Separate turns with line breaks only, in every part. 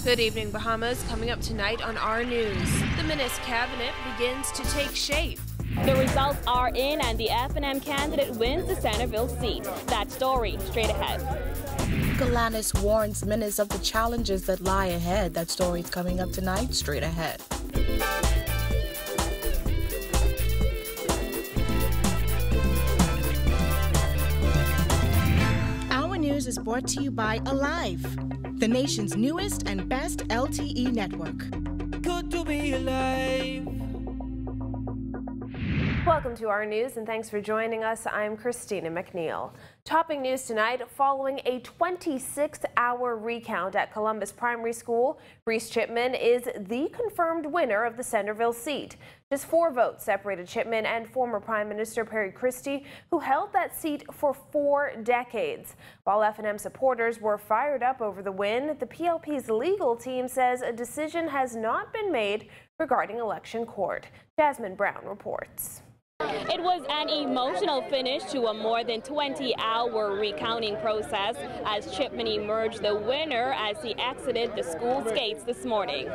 Good evening, Bahamas. Coming up tonight on our news. The Minnis cabinet begins to take shape.
The results are in and the F&M candidate wins the Centerville seat. That story straight ahead.
Galanis warns Minnis of the challenges that lie ahead. That story is coming up tonight, straight ahead. Our news is brought to you by Alive, the nation's newest and best LTE network.
Good to be alive.
Welcome to our news and thanks for joining us. I'm Christina McNeil. Topping news tonight, following a 26-hour recount at Columbus Primary School, Reese Chipman is the confirmed winner of the Centerville seat. Just 4 votes separated Chipman and former Prime Minister Perry Christie, who held that seat for 4 decades. While F&M supporters were fired up over the win, the PLP's legal team says a decision has not been made regarding election court. Jasmine Brown reports.
It was an emotional finish to a more than 20-hour recounting process as Chipman emerged the winner as he exited the school's gates this morning.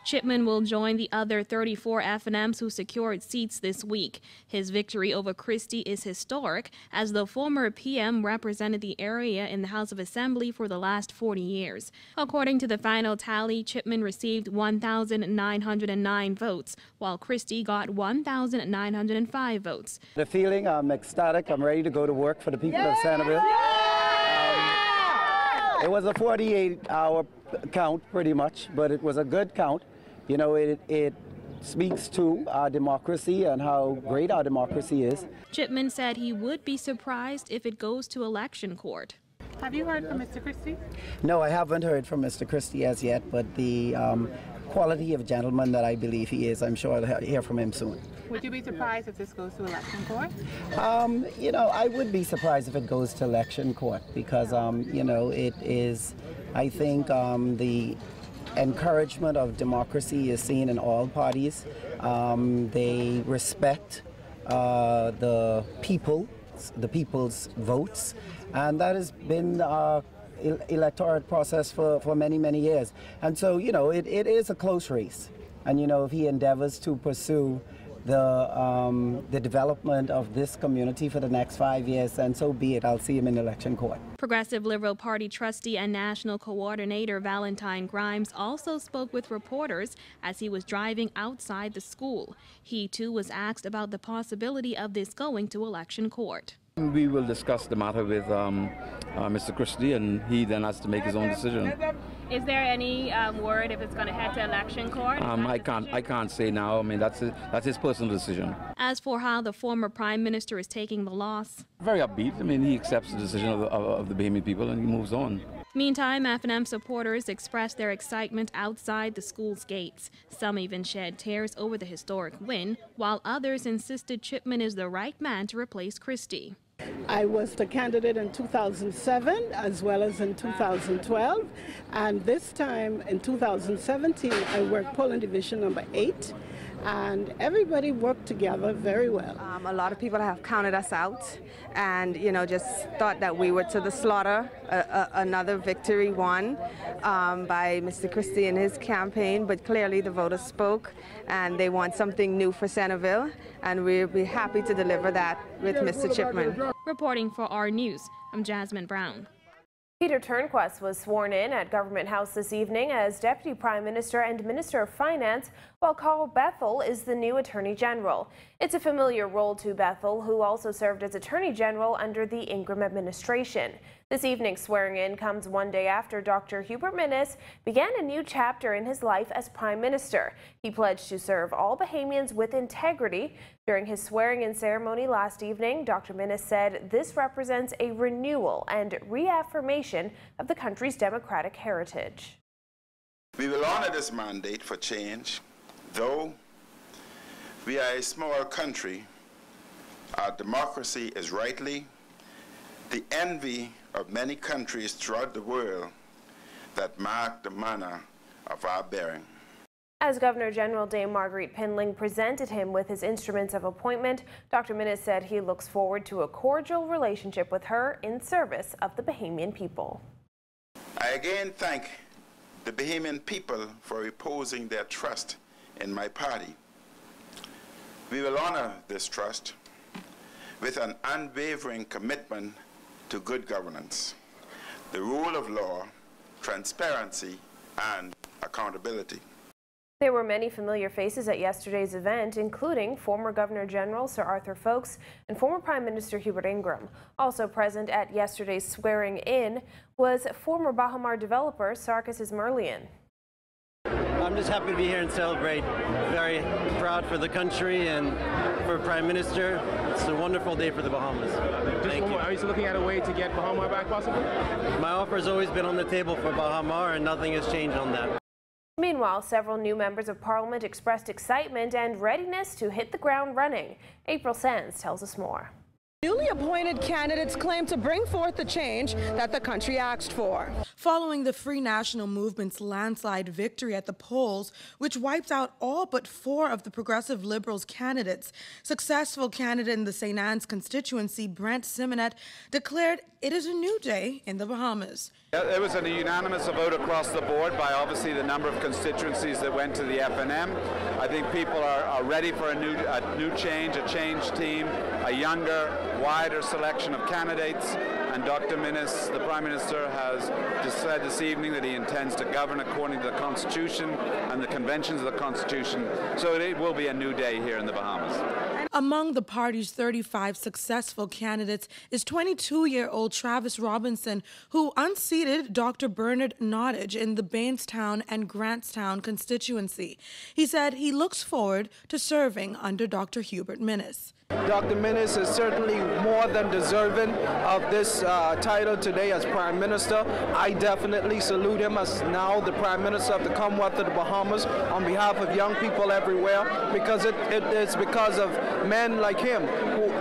Chipman will join the other 34 F&Ms who secured seats this week. His victory over Christie is historic, as the former PM represented the area in the House of Assembly for the last 40 years. According to the final tally, Chipman received 1,909 votes, while Christie got 1,905 votes.
The feeling, I'm ecstatic. I'm ready to go to work for the people of Centerville. It was a 48-hour count, pretty much, but it was a good count. You know, it speaks to our democracy and how great our democracy is.
Chipman said he would be surprised if it goes to election court.
Have you heard from Mr. Christie?
No, I haven't heard from Mr. Christie as yet, but the quality of gentleman that I believe he is, I'm sure I'll hear from him soon.
Would you be surprised if this goes to election court?
You know, I would be surprised if it goes to election court because, you know, it is, I think, the encouragement of democracy is seen in all parties. They respect the people's votes, and that has been electoral process for many, many years. And so, you know, it is a close race. And, you know, if he endeavors to pursue the development of this community for the next 5 years, and so be it. I'll see him in election court.
Progressive Liberal Party trustee and national coordinator Valentine Grimes also spoke with reporters as he was driving outside the school. He too was asked about the possibility of this going to election court.
We will discuss the matter with Mr. Christie, and he then has to make his own decision.
Is there any word if it's going to head to election court?
I can't say now. I mean, that's his personal decision.
As for how the former Prime Minister is taking the loss,
very upbeat. I mean, he accepts the decision of the Bahamian people and he moves on.
Meantime, F&M supporters expressed their excitement outside the school's gates. Some even shed tears over the historic win, while others insisted Chipman is the right man to replace Christie.
I was the candidate in 2007 as well as in 2012, and this time in 2017 I worked polling division number 8, and everybody worked together very well.
A lot of people have counted us out and, you know, just thought that we were to the slaughter. Another victory won by Mr. Christie in his campaign, but clearly the voters spoke and they want something new for Centerville, and we'll be happy to deliver that with Mr. Chipman.
Reporting for our news, I'm Jasmine Brown.
Peter Turnquest was sworn in at Government House this evening as Deputy Prime Minister and Minister of Finance, while Carl Bethel is the new Attorney General. It's a familiar role to Bethel, who also served as Attorney General under the Ingram administration. This evening's swearing in comes one day after Dr. Hubert Minnis began a new chapter in his life as Prime Minister. He pledged to serve all Bahamians with integrity. During his swearing-in ceremony last evening, Dr. Minnis said this represents a renewal and reaffirmation of the country's democratic heritage.
We will honor this mandate for change. Though we are a small country, our democracy is rightly the envy of many countries throughout the world that mark the manner of our bearing.
As Governor General Dame Marguerite Pindling presented him with his instruments of appointment, Dr. Minnis said he looks forward to a cordial relationship with her in service of the Bahamian people.
I again thank the Bahamian people for reposing their trust in my party. We will honor this trust with an unwavering commitment to good governance, the rule of law, transparency, and accountability.
There were many familiar faces at yesterday's event, including former Governor General Sir Arthur Folkes and former Prime Minister Hubert Ingraham. Also present at yesterday's swearing-in was former Baha Mar developer Sarkis Ismailian.
I'm just happy to be here and celebrate. Very proud for the country and for Prime Minister. It's a wonderful day for the Bahamas. Thank you.
Are you looking at a way to get Baha Mar back, possibly?
My offer has always been on the table for Baha Mar, and nothing has changed on that.
Meanwhile, several new members of Parliament expressed excitement and readiness to hit the ground running. April Sands tells us more.
Newly appointed candidates claim to bring forth the change that the country asked for.
Following the Free National Movement's landslide victory at the polls, which wiped out all but 4 of the Progressive Liberals candidates, successful candidate in the St. Anne's constituency, Brent Simonet, declared it is a new day in the Bahamas.
It was a unanimous vote across the board by obviously the number of constituencies that went to the FNM. I think people are ready for a new change, a changed team, a younger, wider selection of candidates, and Dr. Minnis, the Prime Minister, has said this evening that he intends to govern according to the Constitution and the conventions of the Constitution, so it will be a new day here in the Bahamas.
Among the party's 35 successful candidates is 22-year-old Travis Robinson, who unseated Dr. Bernard Nottage in the Bainstown and Grantstown constituency. He said he looks forward to serving under Dr. Hubert Minnis.
Dr. Minnis is certainly more than deserving of this title today as Prime Minister. I definitely salute him as now the Prime Minister of the Commonwealth of the Bahamas on behalf of young people everywhere, because it's because of men like him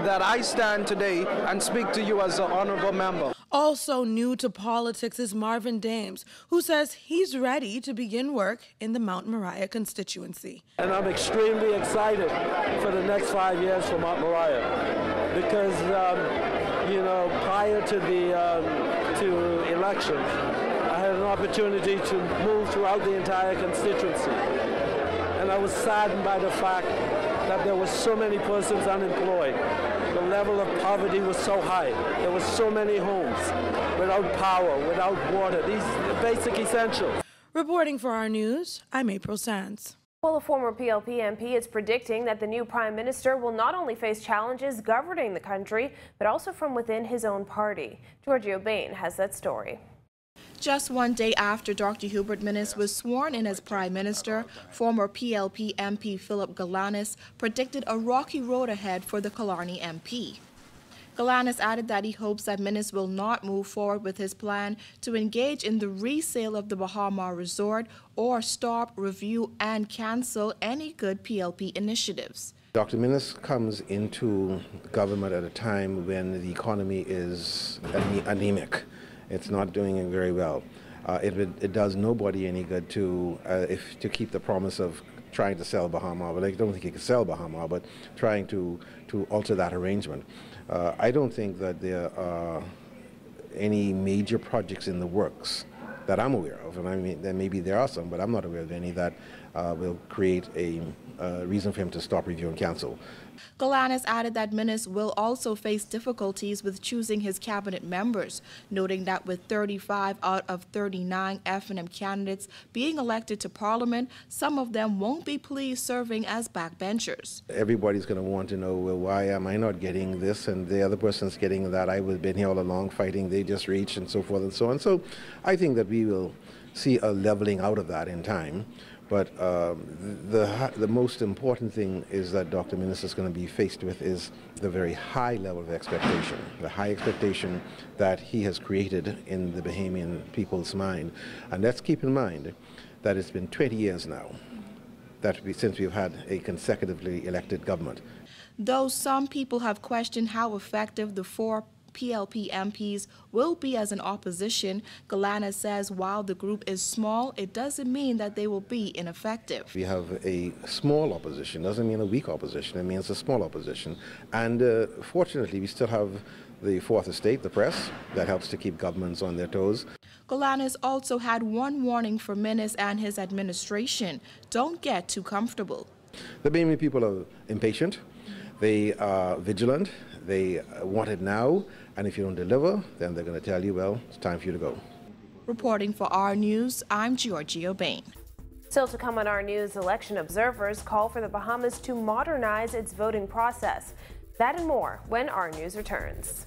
that I stand today and speak to you as an honorable member.
Also new to politics is Marvin Dames, who says he's ready to begin work in the Mount Moriah constituency.
And I'm extremely excited for the next 5 years for Mount Moriah because, you know, prior to the election, I had an opportunity to move throughout the entire constituency. And I was saddened by the fact that there were so many persons unemployed. The level of poverty was so high. There were so many homes without power, without water, these basic essentials.
Reporting for our news, I'm April Sands.
Well, a former PLP MP is predicting that the new Prime Minister will not only face challenges governing the country, but also from within his own party. Giorgio Bain has that story.
Just one day after Dr. Hubert Minnis was sworn in as Prime Minister, former PLP MP Philip Galanis predicted a rocky road ahead for the Killarney MP. Galanis added that he hopes that Minnis will not move forward with his plan to engage in the resale of the Baha Mar Resort or stop, review, and cancel any good PLP initiatives.
Dr. Minnis comes into government at a time when the economy is anemic. It's not doing very well. It does nobody any good to keep the promise of trying to sell Baha Mar. But I don't think he can sell Baha Mar, but trying to alter that arrangement. I don't think that there are any major projects in the works that I'm aware of, and I mean, then maybe there are some, but I'm not aware of any that will create a reason for him to stop, review, and cancel.
Galanis added that Minnis will also face difficulties with choosing his cabinet members, noting that with 35 out of 39 FNM candidates being elected to Parliament, some of them won't be pleased serving as backbenchers.
Everybody's going to want to know, well, why am I not getting this and the other person's getting that? I've been here all along fighting, they just reached, and so forth and so on. So I think that we will see a leveling out of that in time. But the most important thing is that Dr. Minnis is going to be faced with is the very high level of expectation, the high expectation that he has created in the Bahamian people's mind. And let's keep in mind that it's been 20 years now since we've had a consecutively elected government.
Though some people have questioned how effective the 4 PLP MPs will be as an opposition, Galanis says while the group is small, it doesn't mean that they will be ineffective.
We have a small opposition, doesn't mean a weak opposition, it means a small opposition. And fortunately, we still have the Fourth Estate, the press, that helps to keep governments on their toes.
Galanis also had one warning for Minnis and his administration: don't get too comfortable.
The Bahamian people are impatient, they are vigilant, they want it now, and if you don't deliver, then they're going to tell you, well, it's time for you to go.
Reporting for our News, I'm Georgia Bain.
Still to come on our News, election observers call for the Bahamas to modernize its voting process. That and more when our News returns.